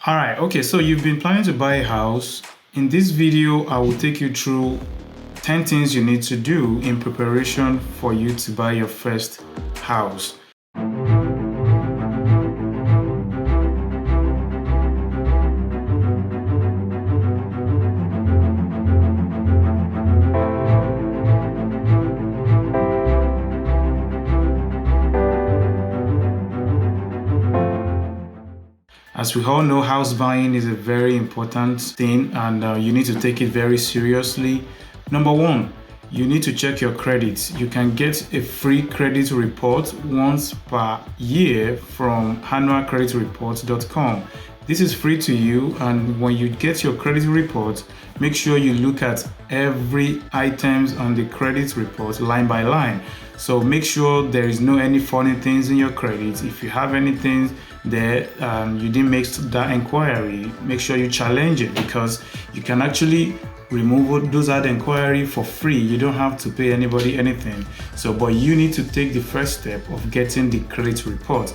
All right, okay, so you've been planning to buy a house. In this video, I will take you through 10 things you need to do in preparation for you to buy your first house. As we all know, house buying is a very important thing and you need to take it very seriously. Number one, you need to check your credit. You can get a free credit report once per year from annualcreditreport.com. This is free to you, and when you get your credit report, make sure you look at every items on the credit report line by line. So make sure there is no any funny things in your credit. If you have anything there you didn't make that inquiry, make sure you challenge it, because you can actually remove those ad inquiry for free. You don't have to pay anybody anything. But you need to take the first step of getting the credit report,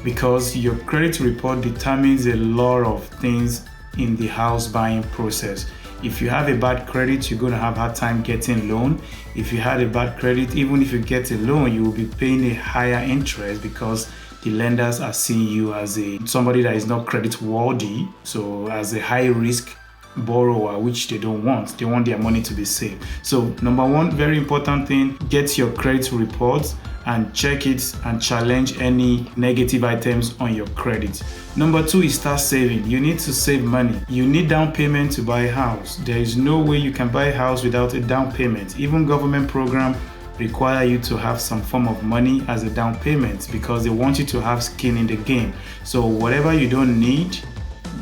because your credit report determines a lot of things in the house buying process. If you have a bad credit, you're going to have a hard time getting loan. If you had a bad credit, even if you get a loan, you will be paying a higher interest, because the lenders are seeing you as somebody that is not credit worthy, so as a high risk borrower, which they don't want. They want their money to be safe. So number one, very important thing, get your credit report and check it and challenge any negative items on your credit. Number two is start saving. You need to save money. You need down payment to buy a house. There is no way you can buy a house without a down payment. Even government program require you to have some form of money as a down payment, because they want you to have skin in the game. So whatever you don't need,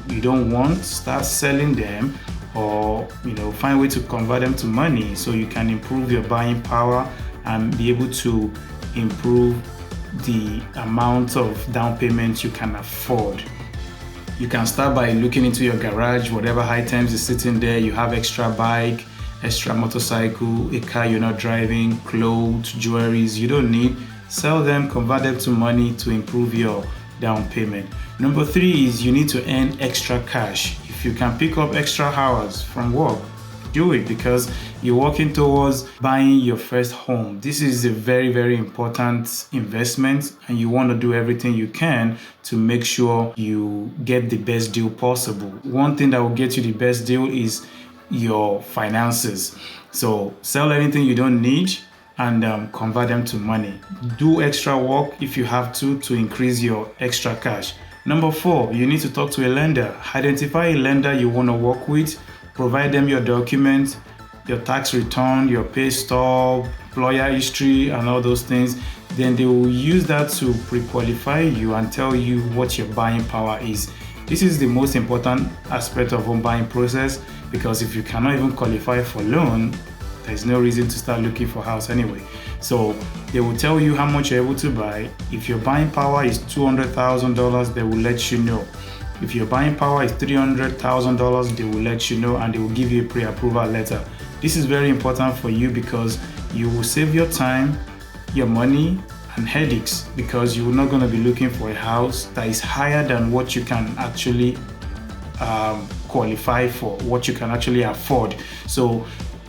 you don't want, start selling them, or find a way to convert them to money so you can improve your buying power and be able to improve the amount of down payment you can afford. You can start by looking into your garage, whatever items is sitting there. You have extra bike, extra motorcycle, a car you're not driving, clothes, jewelries you don't need, sell them, convert them to money to improve your down payment. Number three is you need to earn extra cash. If you can pick up extra hours from work, do it, because you're working towards buying your first home. This is a very, very important investment, and you want to do everything you can to make sure you get the best deal possible. One thing that will get you the best deal is your finances. So sell anything you don't need and convert them to money. Do extra work if you have to increase your extra cash. Number four, you need to talk to a lender. Identify a lender you want to work with. Provide them your documents, your tax return, your pay stub, employer history, and all those things. Then they will use that to pre-qualify you and tell you what your buying power is. This is the most important aspect of home buying process, because if you cannot even qualify for loan, there's no reason to start looking for a house anyway. So they will tell you how much you're able to buy. If your buying power is $200,000, they will let you know. If your buying power is $300,000, they will let you know, and they will give you a pre-approval letter. This is very important for you, because you will save your time, your money, and headaches, because you're not going to be looking for a house that is higher than what you can actually qualify for, what you can actually afford. So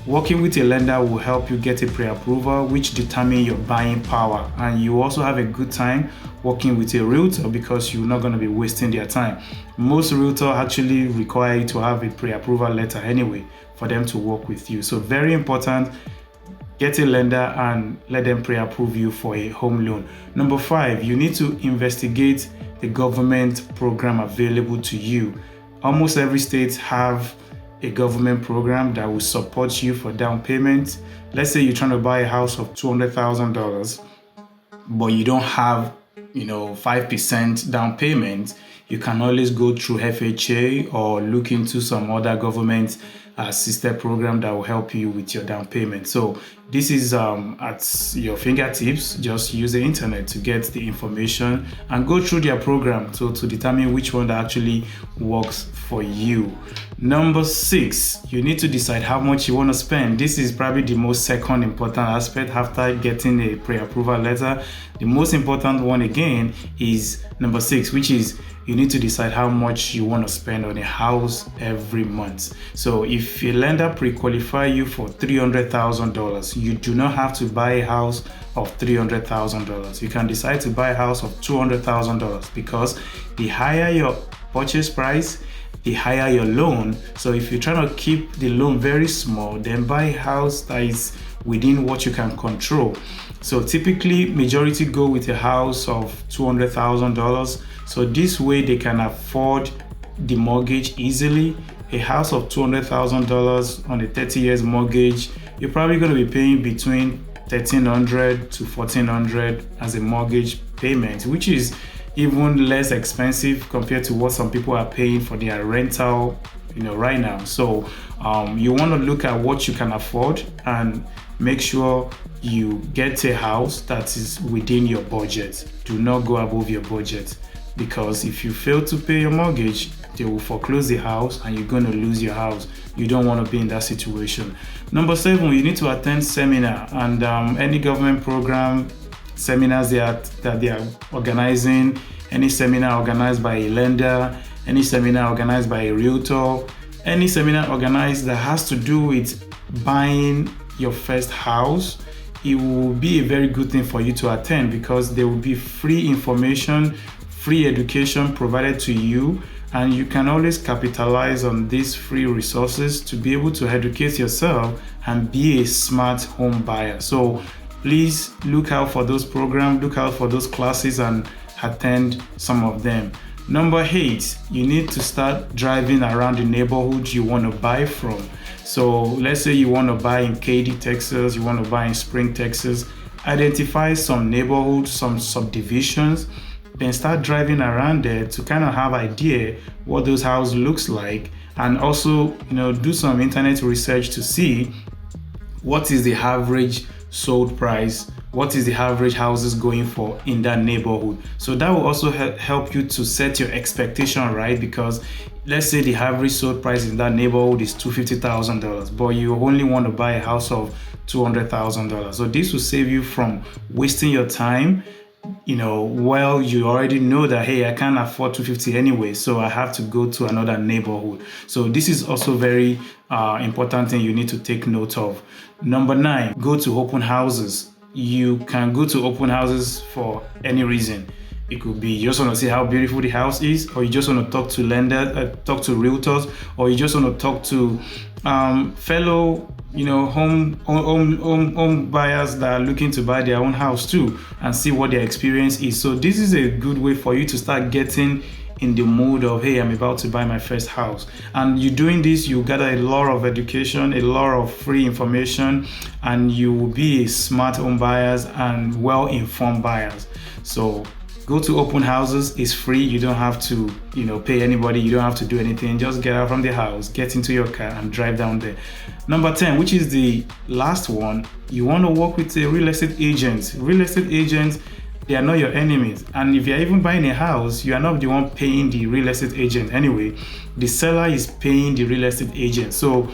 working with a lender will help you get a pre-approval, which determines your buying power, and you also have a good time working with a realtor, because you're not going to be wasting their time. Most realtors actually require you to have a pre-approval letter anyway for them to work with you. So very important, get a lender and let them pre-approve you for a home loan. Number five, you need to investigate the government program available to you. Almost every state have a government program that will support you for down payment. Let's say you're trying to buy a house of $200,000, but you don't have 5% down payment. You can always go through FHA or look into some other government assisted program that will help you with your down payment. So this is at your fingertips. Just use the internet to get the information and go through their program to determine which one that actually works for you. Number six, you need to decide how much you want to spend. This is probably the most second important aspect after getting a pre-approval letter. The most important one again again is number 6, which is you need to decide how much you want to spend on a house every month. So if a lender pre-qualify you for $300,000, you do not have to buy a house of $300,000. You can decide to buy a house of $200,000 because the higher your purchase price, the higher your loan. So if you're trying to keep the loan very small, then buy a house that is within what you can control. So typically majority go with a house of $200,000. So this way they can afford the mortgage easily. A house of $200,000 on a 30 years mortgage, you're probably going to be paying between $1,300 to $1,400 as a mortgage payment, which is even less expensive compared to what some people are paying for their rental, right now. So you want to look at what you can afford and make sure you get a house that is within your budget. Do not go above your budget, because if you fail to pay your mortgage, they will foreclose the house and you're going to lose your house. You don't want to be in that situation. Number 7, you need to attend seminar and any government program, seminars that they are organizing, any seminar organized by a lender, any seminar organized by a realtor, any seminar organized that has to do with buying your first house. It will be a very good thing for you to attend, because there will be free information, free education provided to you, and you can always capitalize on these free resources to be able to educate yourself and be a smart home buyer. So please look out for those programs, look out for those classes and attend some of them. Number 8, you need to start driving around the neighborhood you want to buy from. So let's say you want to buy in Katy, Texas, you want to buy in Spring, Texas. Identify some neighborhoods, some subdivisions, then start driving around there to kind of have idea what those houses looks like, and also do some internet research to see what is the average sold price, what is the average houses going for in that neighborhood. So that will also help you to set your expectation right, because let's say the average sold price in that neighborhood is $250,000, but you only want to buy a house of $200,000. So this will save you from wasting your time. Well, you already know that, hey, I can't afford 250 anyway, so I have to go to another neighborhood. So this is also very important thing you need to take note of. Number 9, go to open houses. You can go to open houses for any reason. It could be you just want to see how beautiful the house is, or you just want to talk to lenders, talk to realtors, or you just want to talk to fellow home buyers that are looking to buy their own house too, and see what their experience is. So this is a good way for you to start getting in the mood of, hey, I'm about to buy my first house. And you doing this, you gather a lot of education, a lot of free information, and you will be a smart home buyers and well-informed buyers. So go to open houses. It's free. You don't have to, pay anybody. You don't have to do anything. Just get out from the house, get into your car and drive down there. Number 10, which is the last one, you want to work with a real estate agent. Real estate agents, they are not your enemies. And if you're even buying a house, you are not the one paying the real estate agent anyway. The seller is paying the real estate agent. So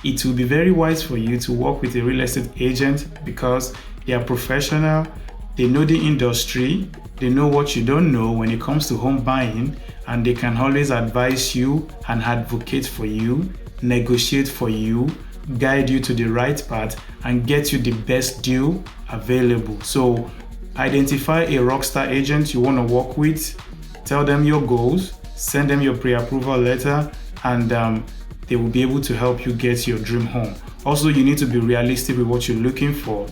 it will be very wise for you to work with a real estate agent, because they are professional. They know the industry. They know what you don't know when it comes to home buying, and they can always advise you and advocate for you, negotiate for you, guide you to the right path, and get you the best deal available. So identify a rockstar agent you want to work with, tell them your goals, send them your pre-approval letter, and they will be able to help you get your dream home. Also, you need to be realistic with what you're looking for.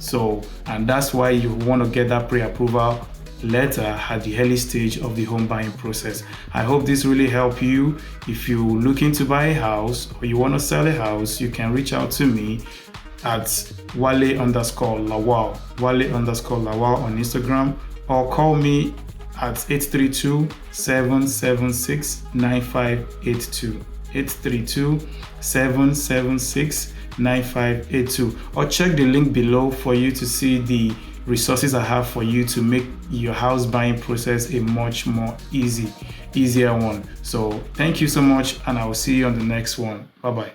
And that's why you want to get that pre-approval letter at the early stage of the home buying process. I hope this really helped you. If you're looking to buy a house or you want to sell a house, you can reach out to me at Wale_Lawal on Instagram, or call me at 832-776-9582. 832-776-9582, or check the link below for you to see the resources I have for you to make your house buying process a much more easier one. So thank you so much, and I will see you on the next one. Bye bye.